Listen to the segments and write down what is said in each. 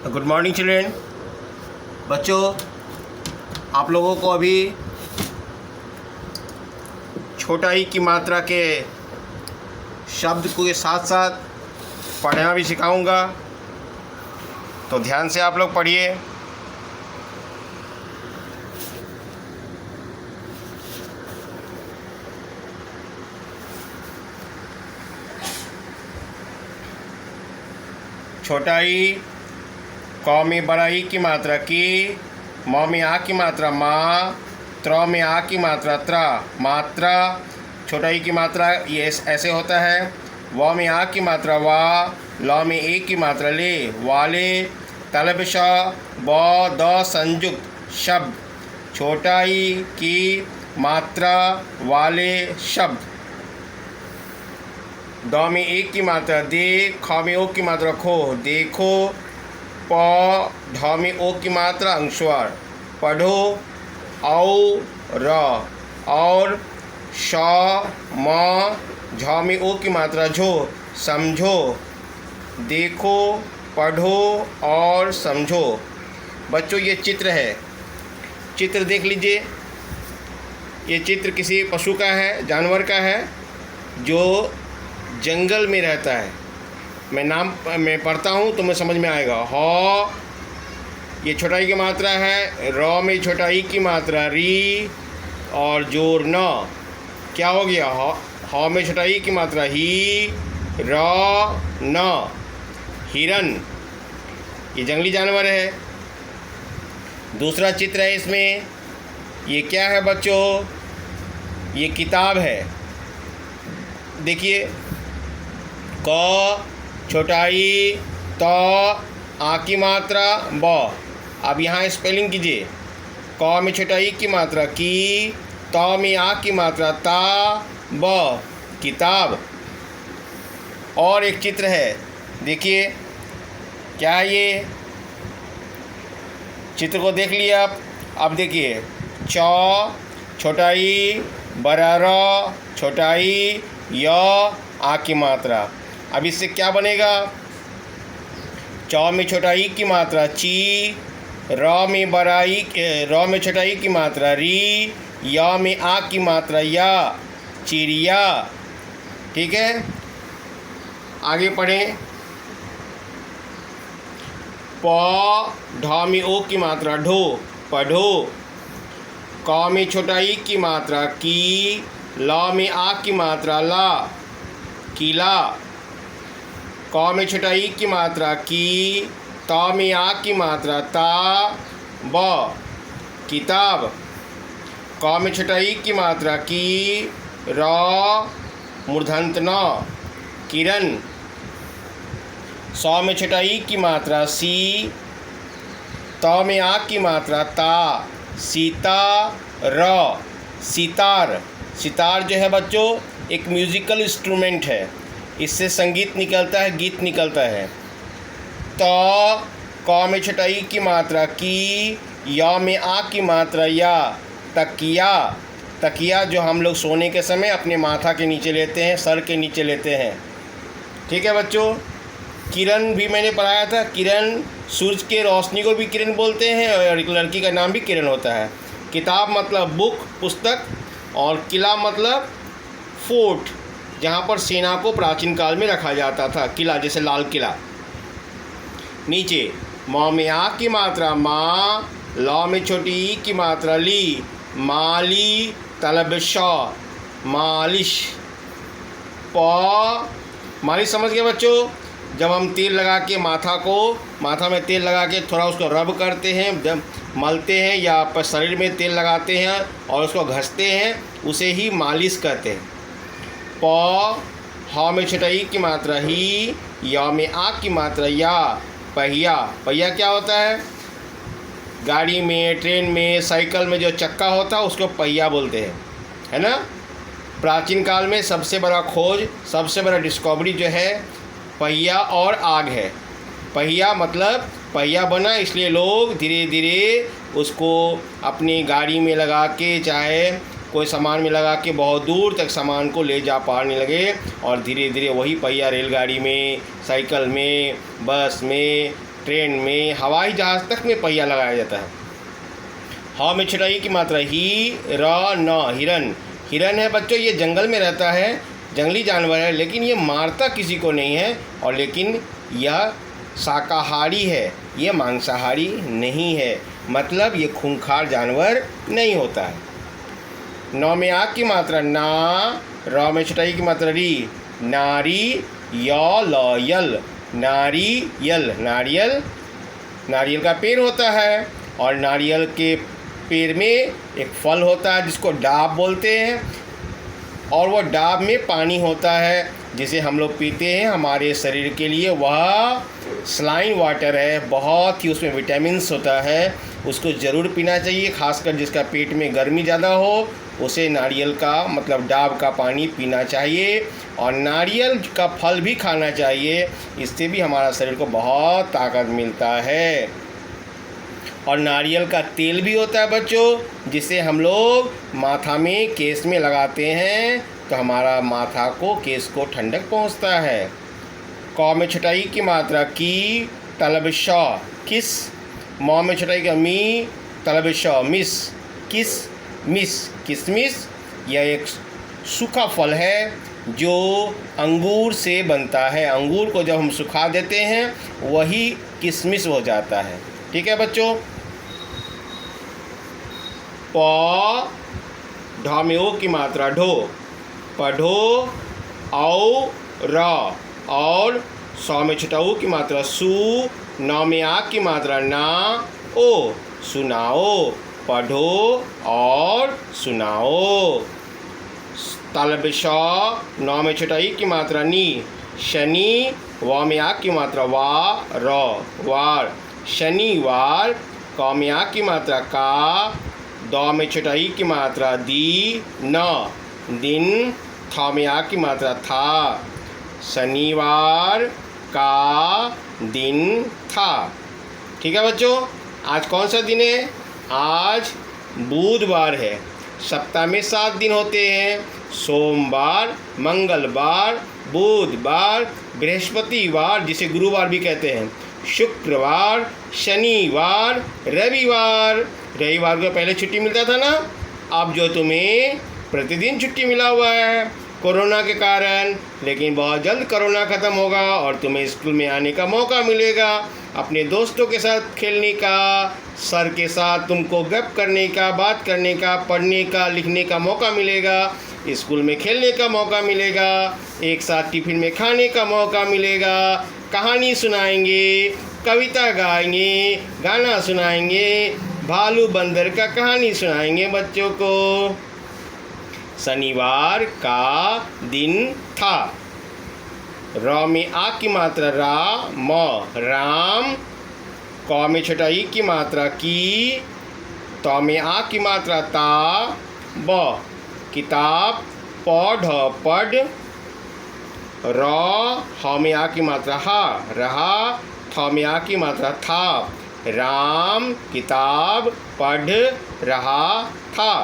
Good morning children. बच्चों, आप लोगों को अभी छोटा ई की मात्रा के शब्द के साथ साथ पढ़ना भी सिखाऊंगा, तो ध्यान से आप लोग पढ़िए। छोटा ई, क में बड़ा ई की मात्रा की, म में आ की मात्रा माँ, त्र में आ की मात्रा त्र, मात्रा। छोटा ई की मात्रा ये ऐसे होता है। व में आ की मात्रा वा, ल में ए की मात्रा ले, वाले। तलब श ब द संयुक्त शब्द, छोटा ई की मात्रा वाले शब्द। द में एक की मात्रा दे, ख में ओ की मात्रा खो, देखो। प ढ में ओ की मात्रा अंशवार, पढ़ो। औ र और। श म झ में ओ की मात्रा झो, समझो। देखो, पढ़ो और समझो। बच्चों, ये चित्र है, चित्र देख लीजिए। ये चित्र किसी पशु का है, जानवर का है, जो जंगल में रहता है। मैं पढ़ता हूँ तो मैं समझ में आएगा। ह, ये छोटा ई की मात्रा है। र में छोटा ई की मात्रा री और जोर न, क्या हो गया? ह में छोटा ई की मात्रा ही, र न, हिरन। ये जंगली जानवर है। दूसरा चित्र है इसमें, ये क्या है बच्चों? ये किताब है। देखिए, क छोटा ई, त आ की मात्रा ब। अब यहाँ स्पेलिंग कीजिए। क में छोटा ई की मात्रा की, त में आ की मात्रा ता, ब, किताब। और एक चित्र है, देखिए क्या है ये? चित्र को देख लिया आप। अब देखिए, च छोटा ई, बड़ा र, छोटा ई, य, आ की मात्रा। अब इससे क्या बनेगा? च में छोटा ई की मात्रा ची, र में बड़ा ई, र में छोटा ई की मात्रा री, य में आ की मात्रा या, चिड़िया। ठीक है, आगे पढ़ें। प ढ में ओ की मात्रा ढो, पढ़ो। क में छोटा ई की मात्रा की, ल में आ की मात्रा ला, किला। क में छोटा ई की मात्रा की, त में आ की मात्रा ता, ब, किताब। क में छोटा ई की मात्रा की, र मूर्धन्त न, किरण। स में छोटा ई की मात्रा सी, त में आ की मात्रा ता, सीता, र, सितार। सितार जो है बच्चों एक म्यूज़िकल इंस्ट्रूमेंट है, इससे संगीत निकलता है, गीत निकलता है। त क में छोटा ई की मात्रा की, य में आ की मात्रा या, तकिया। तकिया जो हम लोग सोने के समय अपने माथा के नीचे लेते हैं, सर के नीचे लेते हैं। ठीक है बच्चों। किरण भी मैंने पढ़ाया था। किरण, सूरज के रोशनी को भी किरण बोलते हैं और एक लड़की का नाम भी किरण होता है। किताब मतलब बुक, पुस्तक, और किला मतलब फोर्ट, जहाँ पर सेना को प्राचीन काल में रखा जाता था, किला, जैसे लाल किला। नीचे म में आ की मात्रा माँ, ल में छोटी ई की मात्रा ली, माली, तलब श, मालिश। प मालिश समझ गए बच्चों? जब हम तेल लगा के माथा में तेल लगा के थोड़ा उसको रब करते हैं, जब मलते हैं या पर शरीर में तेल लगाते हैं और उसको घसते हैं, उसे ही मालिश कहते हैं। प ह में छोटा ई की मात्रा ही, य में आ की मात्रा या, पहिया। पहिया क्या होता है? गाड़ी में, ट्रेन में, साइकिल में जो चक्का होता है उसको पहिया बोलते हैं, है ना। प्राचीन काल में सबसे बड़ा खोज, सबसे बड़ा डिस्कवरी जो है पहिया और आग है। पहिया मतलब पहिया बना, इसलिए लोग धीरे धीरे उसको अपनी गाड़ी में लगा के, चाहे कोई सामान में लगा के बहुत दूर तक सामान को ले जा पाने लगे, और धीरे धीरे वही पहिया रेलगाड़ी में, साइकिल में, बस में, ट्रेन में, हवाई जहाज़ तक में पहिया लगाया जाता है। ह में छटाई की मात्रा ही, र न, हिरन। हिरन है बच्चों, ये जंगल में रहता है, जंगली जानवर है, लेकिन ये मारता किसी को नहीं है, और लेकिन यह शाकाहारी है, ये मांसाहारी नहीं है, मतलब ये खूंखार जानवर नहीं होता है। 9 में आ की मात्रा ना, र में छटाई की मात्रा री, नारी, य ल यल, नारियल। नारियल, नारियल का पेड़ होता है, और नारियल के पेड़ में एक फल होता है जिसको डाब बोलते हैं, और वह डाब में पानी होता है जिसे हम लोग पीते हैं। हमारे शरीर के लिए वह सलाइन वाटर है, बहुत ही उसमें विटामिन्स होता है, उसको ज़रूर पीना चाहिए। खासकर जिसका पेट में गर्मी ज़्यादा हो उसे नारियल का मतलब डाब का पानी पीना चाहिए, और नारियल का फल भी खाना चाहिए, इससे भी हमारा शरीर को बहुत ताकत मिलता है। और नारियल का तेल भी होता है बच्चों, जिसे हम लोग माथा में, केस में लगाते हैं, तो हमारा माथा को, केस को ठंडक पहुंचता है। क में छटाई की मात्रा की, तलब श, किस। म में छटाई का मी, तलब श, मिस, किस मिस। किसमिस यह एक सूखा फल है जो अंगूर से बनता है। अंगूर को जब हम सुखा देते हैं वही किशमिश हो जाता है। ठीक है बच्चों। प ढ में ओ की मात्रा ढो, पढ़ो, औ र, और सौ में छटाऊ की मात्रा सु, 9 में आ की मात्रा ना, ओ, सुनाओ, पढ़ो और सुनाओ। तलब श, 9 में छटाई की मात्रा नी, शनि, व में आ की मात्रा वा, र, वार, शनिवार। क में आ की मात्रा का, द में छटाई की मात्रा दी, न, दिन, थ में आ की मात्रा था, शनिवार का दिन था। ठीक है बच्चों। आज कौन सा दिन है? आज बुधवार है। सप्ताह में 7 दिन होते हैं, सोमवार, मंगलवार, बुधवार, बृहस्पतिवार जिसे गुरुवार भी कहते हैं, शुक्रवार, शनिवार, रविवार। रविवार को पहले छुट्टी मिलता था ना, अब जो तुम्हें प्रतिदिन छुट्टी मिला हुआ है कोरोना के कारण, लेकिन बहुत जल्द कोरोना ख़त्म होगा और तुम्हें स्कूल में आने का मौका मिलेगा, अपने दोस्तों के साथ खेलने का, सर के साथ तुमको गप करने का, बात करने का, पढ़ने का, लिखने का मौका मिलेगा, स्कूल में खेलने का मौका मिलेगा, एक साथ टिफिन में खाने का मौका मिलेगा, कहानी सुनाएंगे, कविता गाएंगे, गाना सुनाएंगे, भालू बंदर का कहानी सुनाएंगे बच्चों को। शनिवार का दिन था। र में आ की मात्रा रा, म, राम। क में छटाई की मात्रा की, त में आ की मात्रा ता, ब, किताब, पढ़, पढ़। र, ह में आ की मात्रा हा, रहा। थ में आ की मात्रा था, राम किताब पढ़ रहा था।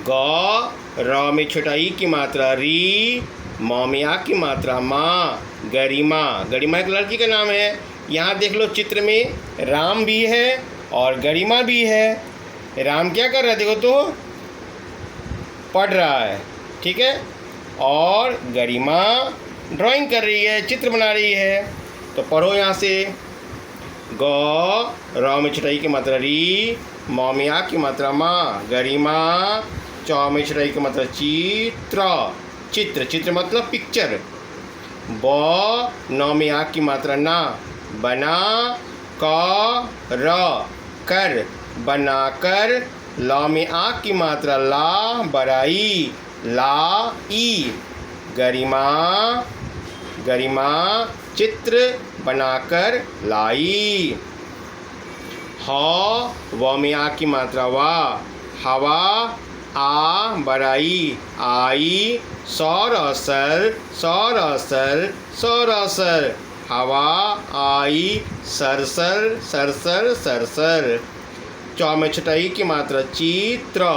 ग, र में छटाई की मात्रा री, म में आ की मात्रा माँ, गरिमा। गरिमा एक लड़की का नाम है। यहाँ देख लो चित्र में राम भी है और गरिमा भी है। राम क्या कर रहा है देखो तो, पढ़ रहा है, ठीक है, और गरिमा ड्राइंग कर रही है, चित्र बना रही है। तो पढ़ो यहाँ से। ग, र में छटाई की मात्रा री, म में आ की मात्रा माँ, गरिमा। च में छटाई की मात्रा चित्र, चित्र, चित्र मतलब पिक्चर। ब, न में आ की मात्रा ना, बना। क, र, कर, बनाकर। ल में आ की मात्रा ला, बड़ाई, ला ई, गरिमा, गरिमा चित्र बनाकर लाई। ह, व में आ की मात्रा वा, हवा, आ, बड़ाई, आई। सौर सर, सौर, हवा आई, सरसर, सरसर, सरसर। च में छटाई की मात्रा चित्र,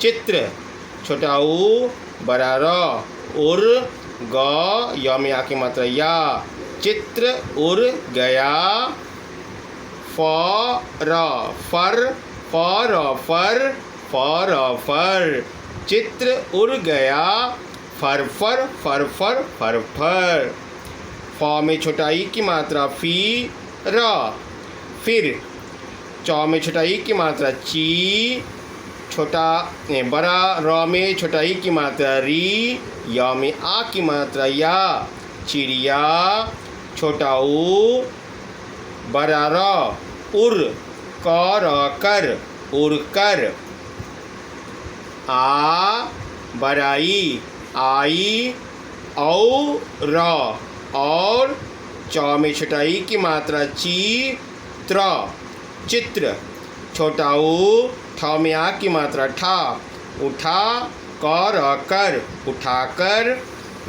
चित्र, छोटा ऊ, बड़ा र, उर। ग, य में आ की मात्रा या, चित्र उड़ गया फर फर फर फर फर फर चित्र उड़ गया फर फर फर फर फर फर। फ में छोटा ई की मात्रा फी र। फिर च में छोटा ई की मात्रा ची, छोटा बड़ा र में छोटा ई की मात्रा री, या में आ की मात्रा या, चिड़िया, छोटा ऊ, बड़ा र, उर, कर, उड़ कर। आ, बड़ाई, आई, औ, र, और च में छोटा ई की मात्रा ची, त्र, चित्र, छोटा ऊ, ठ में आ की मात्रा ठा, उठा, कर, उठाकर।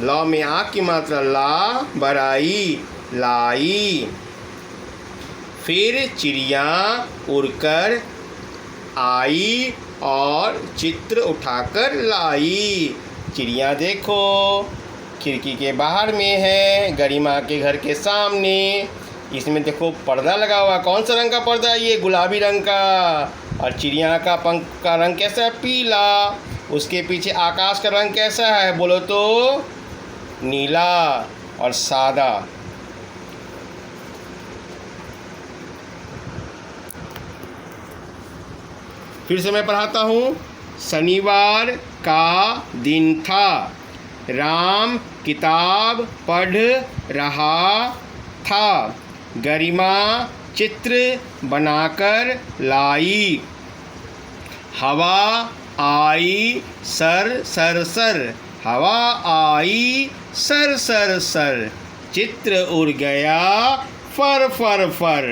ल में आ की मात्रा ला, बड़ाई, लाई। फिर चिड़िया उड़कर आई और चित्र उठाकर लाई। चिड़िया देखो खिड़की के बाहर में है, गरिमा के घर के सामने। इसमें देखो पर्दा लगा हुआ, कौन सा रंग का पर्दा है ये? गुलाबी रंग का। और चिड़िया का पंख का रंग कैसा है? पीला। उसके पीछे आकाश का रंग कैसा है बोलो तो? नीला और सादा। फिर से मैं पढ़ाता हूँ। शनिवार का दिन था। राम किताब पढ़ रहा था। गरिमा चित्र बनाकर लाई। हवा आई सर सर सर, हवा आई सर सर सर। चित्र उड़ गया फर फर फर।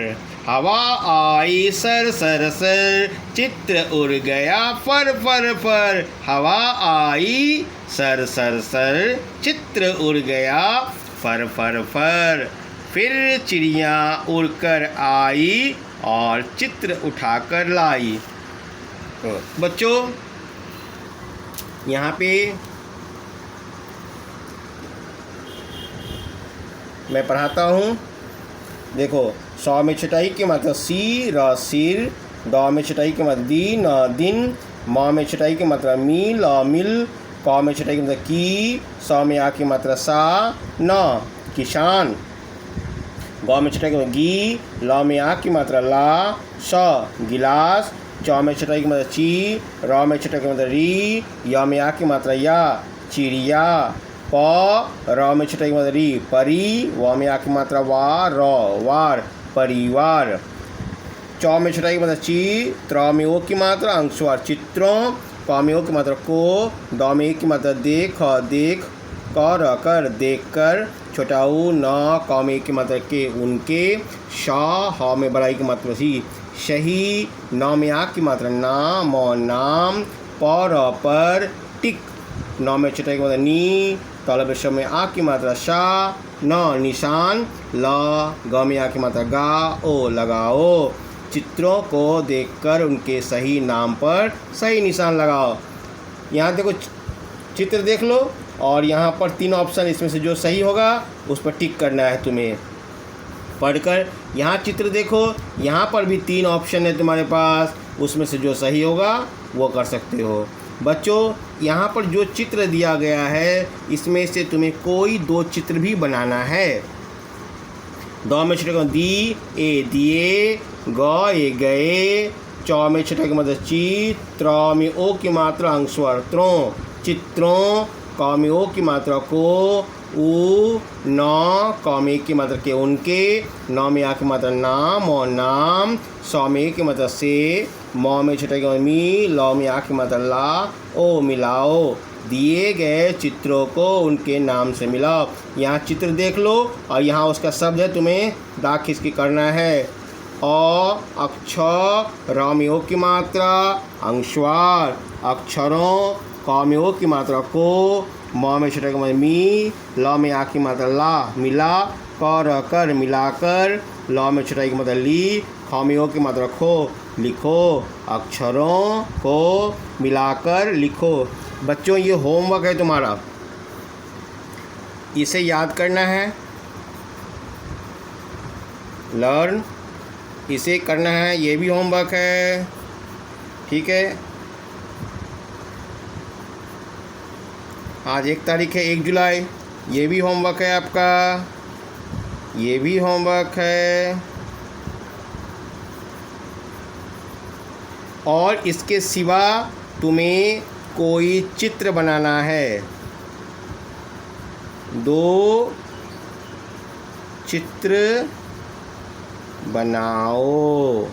हवा आई सर सर सर, चित्र उड़ गया फर फर फर। हवा आई सर सर सर, चित्र उड़ गया फर फर फर। फिर चिड़िया उड़कर आई और चित्र उठाकर लाई। तो बच्चों यहाँ पे मैं पढ़ाता हूँ। देखो, सौ में छटाई की मात्रा सी, र सिर। द में छटाई की मात्रा दी, न दिन। म में छटाई की मात्रा मी, ल मिल। क में छटाई की मात्रा की। स में आ की मात्रा सा, न किसान। ग में छटाई की मात्रा गी। ल में आ की मात्रा ला, स गिलास। च में छटाई की मात्रा ची। र में छटाई की मात्रा री। य में आ की मात्रा या, चिड़िया। प र में छटाई की मात्रा री, परी। व में आ की मात्रा वा, र वार, परिवार। च में छटाई की मात्रा ची। त्र में ओ की मात्रा अंशवार, चित्रों। क में ओ की मात्रा को। द में ए की मात्रा देख, देख। कर देख कर। छोटा ऊ, न। क में ए की मात्रा के, उनके। श ह में बड़ाई की मात्रा सी, सही। न में आ की मात्रा ना, म नाम। पर टिक। न में छटाई की मात्रा नी। तलब श में आ की मात्रा शा, न निशान। ल ग में आ की मात्रा गा, ओ लगाओ। चित्रों को देखकर उनके सही नाम पर सही निशान लगाओ। यहाँ देखो, चित्र देख लो और यहाँ पर 3 ऑप्शन, इसमें से जो सही होगा उस पर टिक करना है तुम्हें पढ़कर। यहाँ चित्र देखो, यहाँ पर भी 3 ऑप्शन है तुम्हारे पास, उसमें से जो सही होगा वो कर सकते हो। बच्चों, यहाँ पर जो चित्र दिया गया है इसमें से तुम्हें कोई 2 चित्र भी बनाना है। द में छठा दी, ए दिए। ग ए गए। च में छठा की मात्रा ची। त्र में ओ की मात्रा अंशवार, त्रों, चित्रों। क में ओ की मात्रा को, उ। न क में की मात्रा के, उनके। न में आ की मात्रा नाम, और नाम। स में की मात्रा से। म में छठा की मी। ल में आ की मात्रा ला, ओ मिलाओ। दिए गए चित्रों को उनके नाम से मिलाओ। यहाँ चित्र देख लो और यहाँ उसका शब्द है, तुम्हें दाग खींच के करना है। अ अक्षर, र में ओ की मात्रा अंशवार, अक्षरों। क में ओ की मात्रा को। म में छठा की मात्रा मी। ल में आ की मात्रा ला, मिला। कर मिलाकर। ल में छठा की मात्रा ली। ख में ओ की मात्रा खो, लिखो। अक्षरों को मिलाकर लिखो। बच्चों, ये होमवर्क है तुम्हारा, इसे याद करना है। लर्न, इसे करना है, ये भी होमवर्क है, ठीक है। आज 1 तारीख है, 1 जुलाई, ये भी होमवर्क है आपका, ये भी होमवर्क है। और इसके सिवा तुम्हें कोई चित्र बनाना है, 2 चित्र बनाओ।